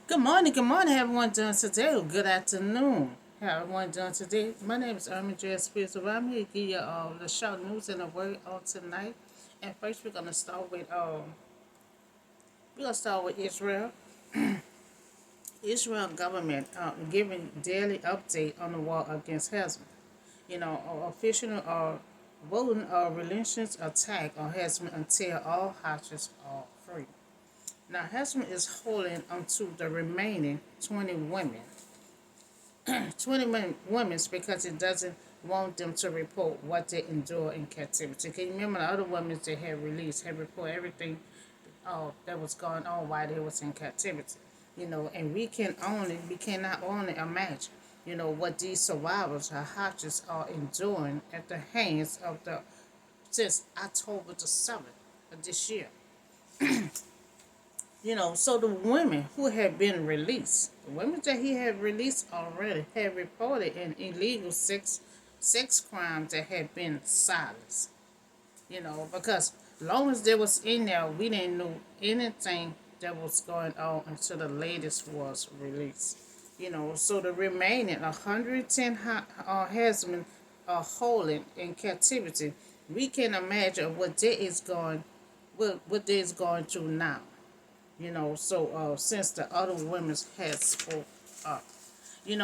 Good morning, everyone doing today, or good afternoon. How everyone doing today? My name is Ermin J. Spears, so I'm here to give you the short news and a word on tonight. And first, we're gonna start with Israel. Israel government giving daily update on the war against Hezbollah. Official voting relentless attack on Hezbollah until all hostages are free. Now, Hezbollah is holding onto the remaining 20 women 20 women because it doesn't want them to report what they endure in captivity. Can you remember the other women they had released had reported everything that was going on while they was in captivity? And we cannot only imagine, what these survivors or hostages are enduring at the hands of the since October the 7th of this year. So the women who had been released, the women that he had released already, had reported an illegal sex crimes that had been silenced. Because long as they was in there, we didn't know anything that was going on until the latest was released. So the remaining 110 husbands are holding in captivity. We can imagine what they is going through now. Since the other women had spoke up.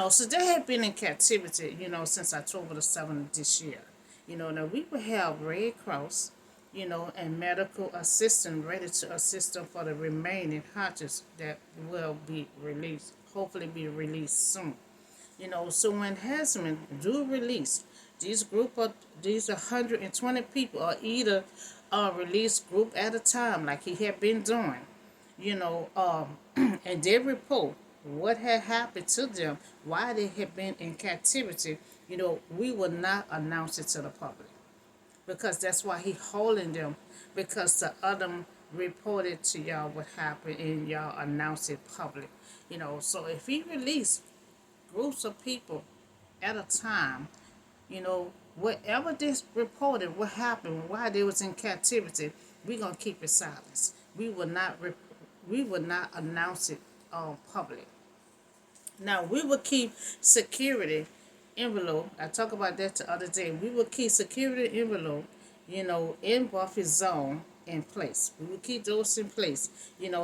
So they have been in captivity, since October the 7th this year. Now we will have Red Cross, and medical assistant ready to assist them for the remaining hostages that will be released, hopefully be released soon. So when Hasman do release, these 120 people are either released group at a time like he had been doing, and they report what had happened to them, why they had been in captivity. We will not announce it to the public because that's why he holding them, because the other reported to y'all what happened and y'all announced it public. So if he released groups of people at a time, whatever this reported what happened why they was in captivity, we gonna keep it silent. We will not announce it public. Now we will keep security envelope. I talked about that the other day. We will keep security envelope, in buffer zone in place. We will keep those in place,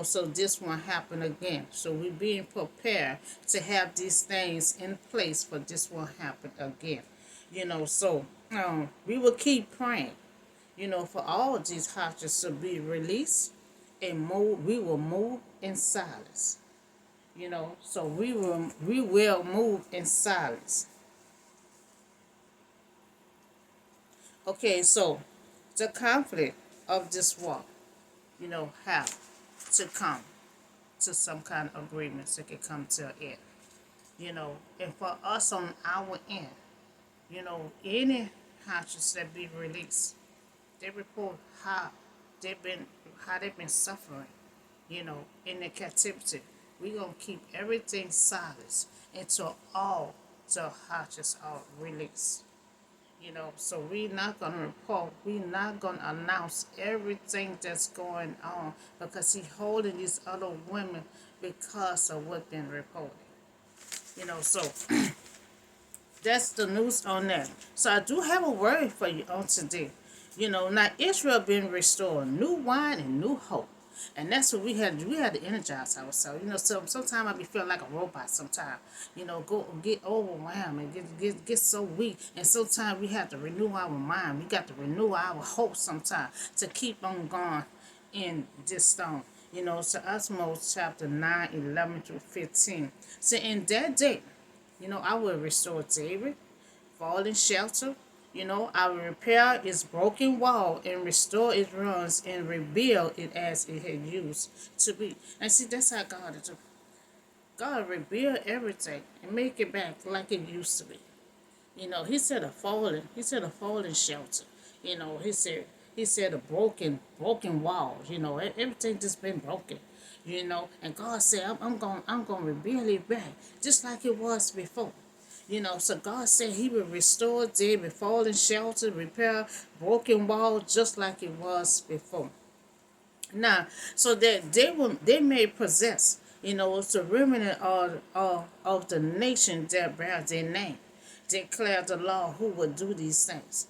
so this won't happen again. So we're being prepared to have these things in place for this won't happen again. We will keep praying, for all of these hostages to be released and move. We will move in silence. So we will move in silence. Okay, so the conflict of this war, have to come to some kind of agreement so it can come to an end. And for us on our end, any hostages that be released, they report they've been how they've been suffering, in the captivity. We're gonna keep everything silent until all the hostages are released. So we're not gonna report, we're not gonna announce everything that's going on because he's holding these other women because of what's been reported. So that's the news on that. So I do have a word for you on today. Now Israel been restored, new wine and new hope. And that's what we had. We had to energize ourselves. Sometimes I be feeling like a robot. Sometimes, go get overwhelmed and get so weak. And sometimes we have to renew our mind. We got to renew our hope sometimes to keep on going in this stone. So Osmos chapter 9, 11 through 15. So in that day, I will restore David, fallen shelter. I will repair its broken wall and restore its ruins and rebuild it as it had used to be. And see, that's how God is. God rebuild everything and make it back like it used to be. He said a fallen shelter. He said a broken walls. Everything just been broken. And God said, I'm gonna rebuild it back just like it was before. So God said He will restore David fallen shelter, repair broken walls just like it was before. Now, so that they may possess It's a remnant of the nation that bears their name. Declare the law who would do these things.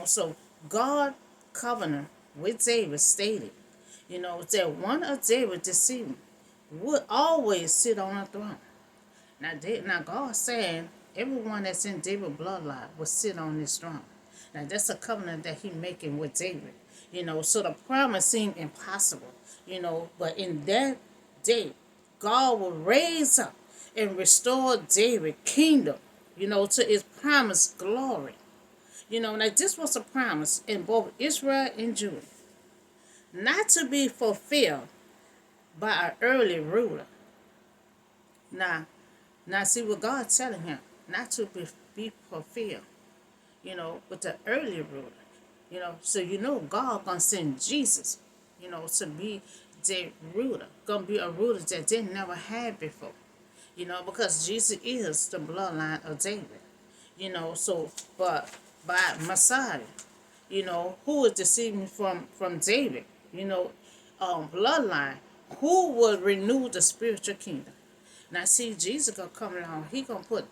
So God covenant with David stated, that one of David's descendants would always sit on a throne. Now God saying everyone that's in David's bloodline will sit on this throne. Now that's a covenant that he making with David. So the promise seemed impossible. But in that day, God will raise up and restore David's kingdom, to his promised glory. Now this was a promise in both Israel and Judah, not to be fulfilled by an early ruler. Now, see what God's telling him, not to be fulfilled, with the early ruler. So God gonna send Jesus, to be the ruler, gonna be a ruler that they never had before. Because Jesus is the bloodline of David. So but by Messiah, who is descending from David, bloodline, who will renew the spiritual kingdom. Now see, Jesus gonna come along. He gonna put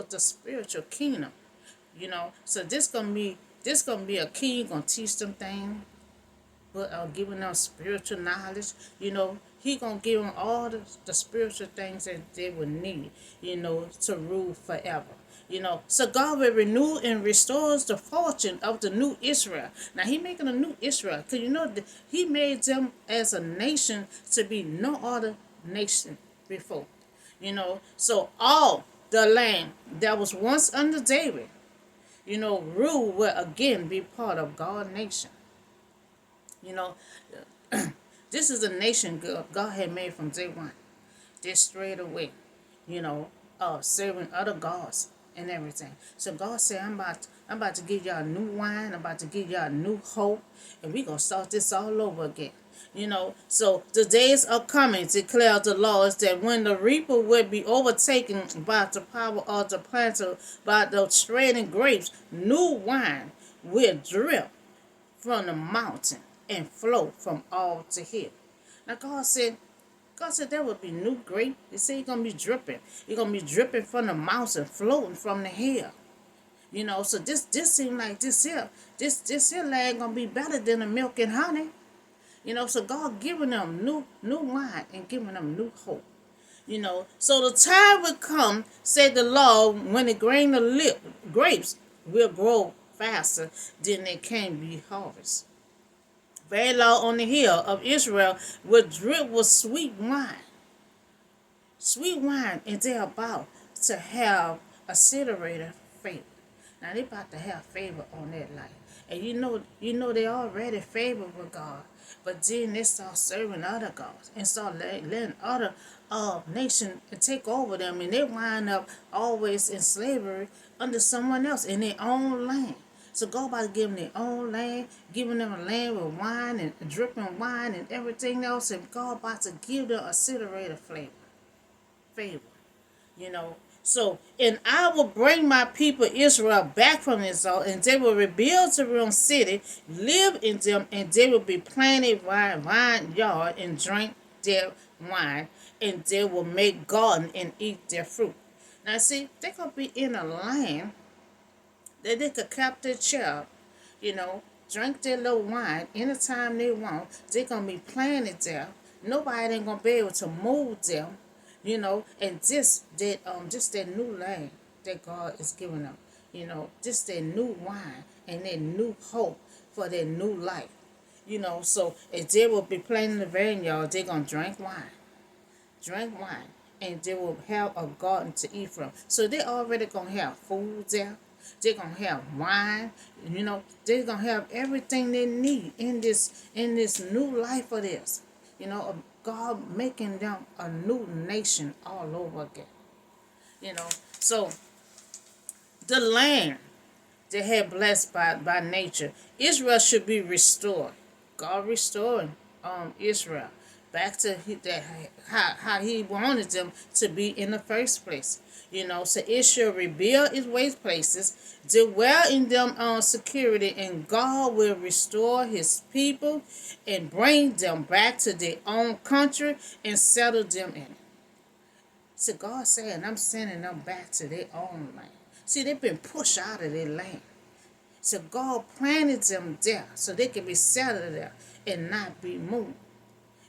the spiritual kingdom. So this gonna be a king gonna teach them things, but giving them spiritual knowledge. He gonna give them all the spiritual things that they would need. To rule forever. So God will renew and restores the fortune of the new Israel. Now he making a new Israel, because he made them as a nation to be no other nation before. So all the land that was once under David, rule will again be part of God's nation. You know, this is a nation God had made from day one. They strayed away, serving other gods and everything. So God said, I'm about to give y'all new wine. I'm about to give y'all new hope, and we gonna start this all over again. So the days are coming, declares the Lord, that when the reaper will be overtaken by the power of the planter, by the straining grapes, new wine will drip from the mountain and flow from all to hill. Now God said there would be new grape. He said you're gonna be dripping. You're gonna be dripping from the mountain, floating from the hill. So this seems like this here land gonna be better than the milk and honey. So God giving them new wine and giving them new hope. So the time will come, said the Lord, when the grain of grapes will grow faster than they can be harvested. Very low on the hill of Israel will drip with sweet wine. Sweet wine, and they're about to have accelerated favor. Now they about to have favor on that life. And they already favored with God. But then they start serving other gods and start letting other nations take over them, and they wind up always in slavery under someone else in their own land. So God about to give them their own land, giving them a land with wine and dripping wine and everything else, and God about to give them accelerated favor. So, and I will bring my people Israel back from Israel, and they will rebuild Jerusalem city, live in them, and they will be planted vine yard and drink their wine, and they will make garden and eat their fruit. Now see, they're gonna be in a land that they could cap their child, drink their little wine anytime they want. They're gonna be planted there. Nobody ain't gonna be able to move them. And just that new land that God is giving them, just that new wine and that new hope for their new life, so if they will be planting the vineyard, they're gonna drink wine, and they will have a garden to eat from. So they already gonna have food there. They're gonna have wine, they're gonna have everything they need in this new life of this. God making them a new nation all over again. So the land they had blessed by nature, Israel should be restored. God restoring Israel. back to how he wanted them to be in the first place. So it shall rebuild its waste places, dwell in them on security, and God will restore his people and bring them back to their own country and settle them in it. So God saying, I'm sending them back to their own land. See, they've been pushed out of their land. So God planted them there so they can be settled there and not be moved.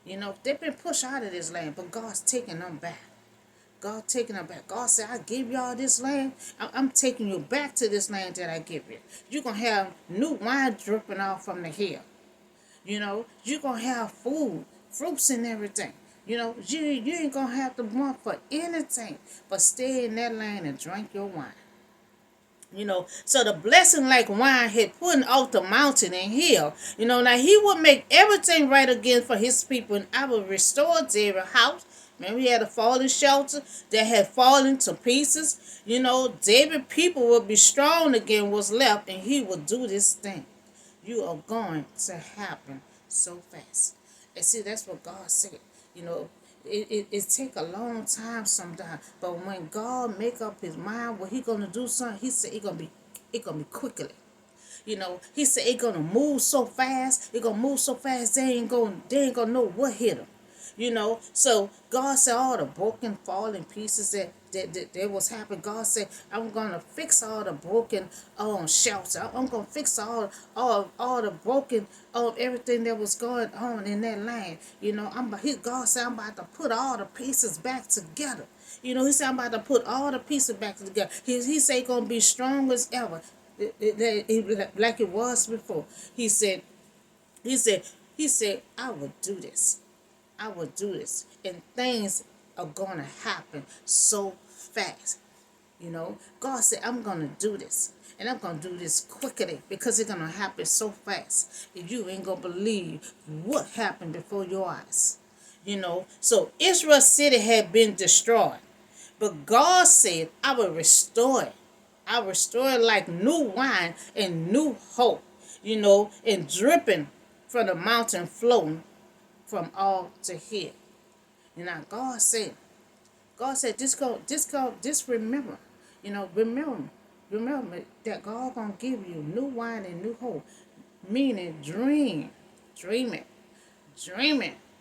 They've been pushed out of this land, but God's taking them back. God taking them back. God said, I give y'all this land. I'm taking you back to this land that I give you. You're going to have new wine dripping off from the hill. You're going to have food, fruits and everything. You ain't going to have to want for anything but stay in that land and drink your wine. So the blessing like wine had put off the mountain and hill. Now he will make everything right again for his people, and I will restore David's house. Remember, he had a fallen shelter that had fallen to pieces. David people will be strong again, was left, and he will do this thing. You are going to happen so fast. And see, that's what God said. It take a long time sometimes, but when God make up his mind what he gonna do something, he said it gonna be quickly. He said it gonna move so fast, they ain't gonna know what hit them. So God said all the broken, falling pieces that was happening. God said, I'm gonna fix all the broken shelter. I'm gonna fix all the broken everything that was going on in that land. God said, I'm about to put all the pieces back together. He said, I'm about to put all the pieces back together. He said it's gonna be strong as ever. Like it was before. He said, I will do this. I will do this. And things are going to happen so fast. God said, I'm going to do this. And I'm going to do this quickly because it's going to happen so fast. And you ain't going to believe what happened before your eyes. So Israel's city had been destroyed. But God said, I will restore it. I will restore it like new wine and new hope. And dripping from the mountain flowing from all to here. God said, just remember, remember that God gonna give you new wine and new hope. Meaning dreaming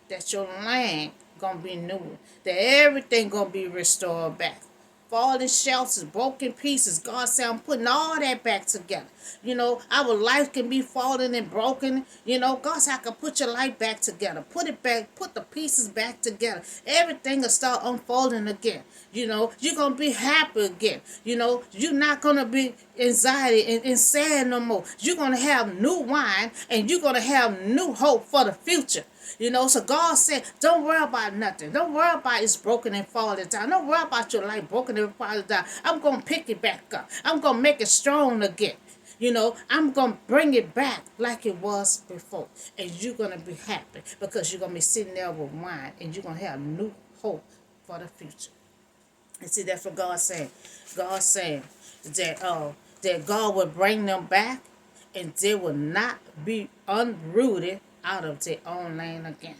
that your land gonna be new, that everything gonna be restored back. Fallen shelters, broken pieces. God said, I'm putting all that back together. Our life can be fallen and broken. God said, I can put your life back together. Put it back, put the pieces back together. Everything will start unfolding again. You're going to be happy again. You're not going to be anxiety and sad no more. You're going to have new wine and you're going to have new hope for the future. So God said, don't worry about nothing. Don't worry about it's broken and falling down. Don't worry about your life broken and falling down. I'm going to pick it back up. I'm going to make it strong again. I'm going to bring it back like it was before. And you're going to be happy because you're going to be sitting there with wine and you're going to have new hope for the future. And see, that's what God's saying. God's saying that God will bring them back and they will not be unrooted out of their own land again.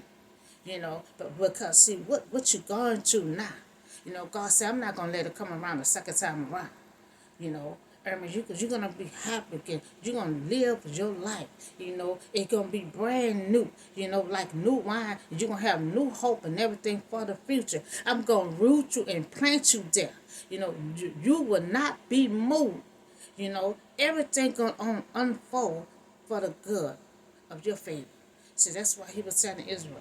But because see what you're going to now. God said, I'm not gonna let it come around the second time around. You're gonna be happy again. You're gonna live your life. It's gonna be brand new. Like new wine. You're gonna have new hope and everything for the future. I'm gonna root you and plant you there. You will not be moved. Everything gonna unfold for the good of your favor. See, that's why he was telling Israel,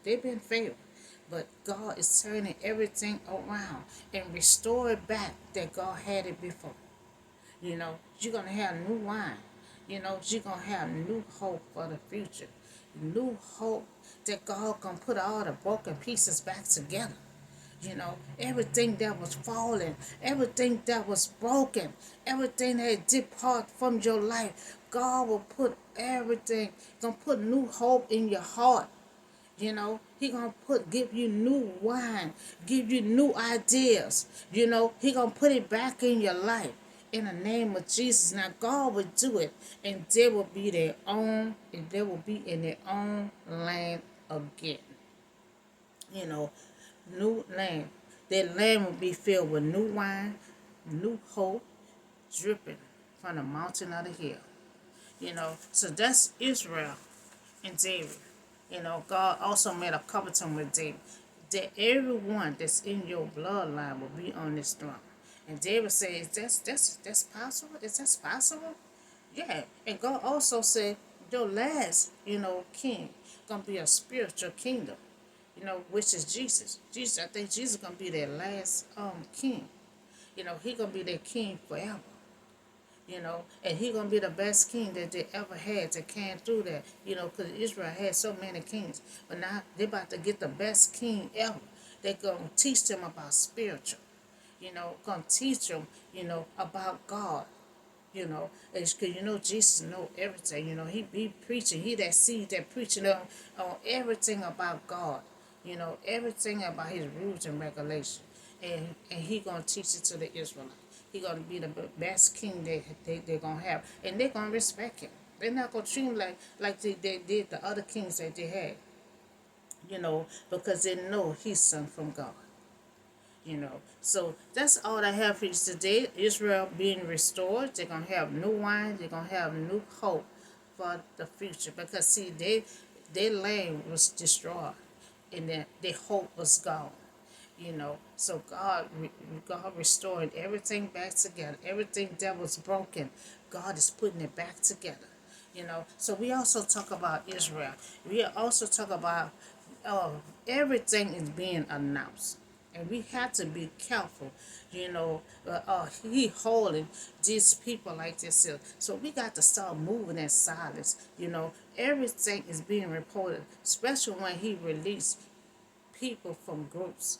they've been favored. But God is turning everything around and restore it back that God had it before. You're going to have new wine. You're going to have new hope for the future. New hope that God going to put all the broken pieces back together. Everything that was falling, everything that was broken, everything that depart from your life, God will put everything, gonna put new hope in your heart. He gonna give you new wine, give you new ideas. He gonna put it back in your life in the name of Jesus. Now God will do it, and they will be their own, and they will be in their own land again. You know, new land. That land will be filled with new wine, new hope, dripping from the mountain of the hill. So that's Israel and David. God also made a covenant with David that everyone that's in your bloodline will be on this throne. And David says, that's possible? Is that possible? Yeah. And God also said, your last, king gonna be a spiritual kingdom, which is Jesus. I think Jesus gonna be their last king. He gonna be their king forever. And he gonna be the best king that they ever had that came through that, because Israel had so many kings, but now they about to get the best king ever. They gonna teach them about spiritual, gonna teach them, about God. It's because Jesus know everything. He be preaching. He that sees that preaching on everything about God. Everything about His rules and regulations, and He gonna teach it to the Israelites. He gonna be the best king they're gonna have, and they're gonna respect him. They're not gonna treat him like they did the other kings that they had. Because they know he's son from God. So that's all I have for you today. Israel being restored. They're gonna have new wine. They're gonna have new hope for the future. Because see, their land was destroyed, and their hope was gone. So God restoring everything back together. Everything that was broken, God is putting it back together. So we also talk about Israel. We also talk about uh, everything is being announced, and we have to be careful. He holding these people like this here. So we got to start moving in silence. Everything is being reported, especially when he released people from groups.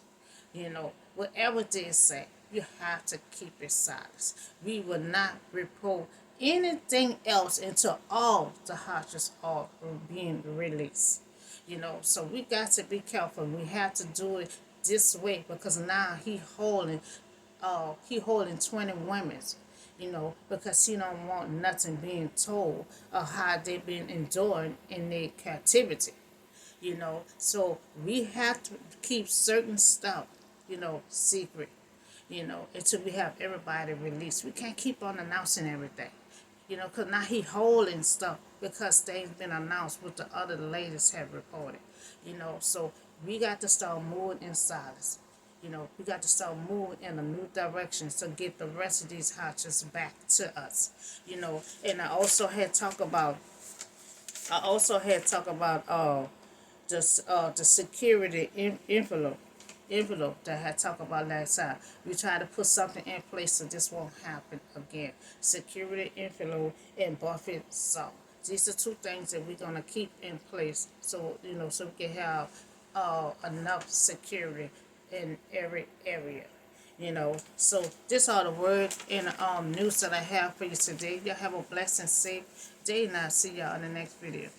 Whatever they say, you have to keep it silent. We will not report anything else until all the hostages are being released. So we got to be careful. We have to do it this way because now he holding 20 women, because he don't want nothing being told of how they've been enduring in their captivity. So we have to keep certain stuff, secret, until we have everybody released. We can't keep on announcing everything, because now he holding stuff because things been announced what the other ladies have reported. So we got to start moving in silence. We got to start moving in a new direction to get the rest of these hatches back to us. And I also had talk about the security envelope that I had talked about last time. We try to put something in place so this won't happen again. Security envelope and buffer zone. These are two things that we're gonna keep in place so we can have enough security in every area. So this are the word and news that I have for you today. Y'all have a blessed and safe day, and I'll see y'all in the next video.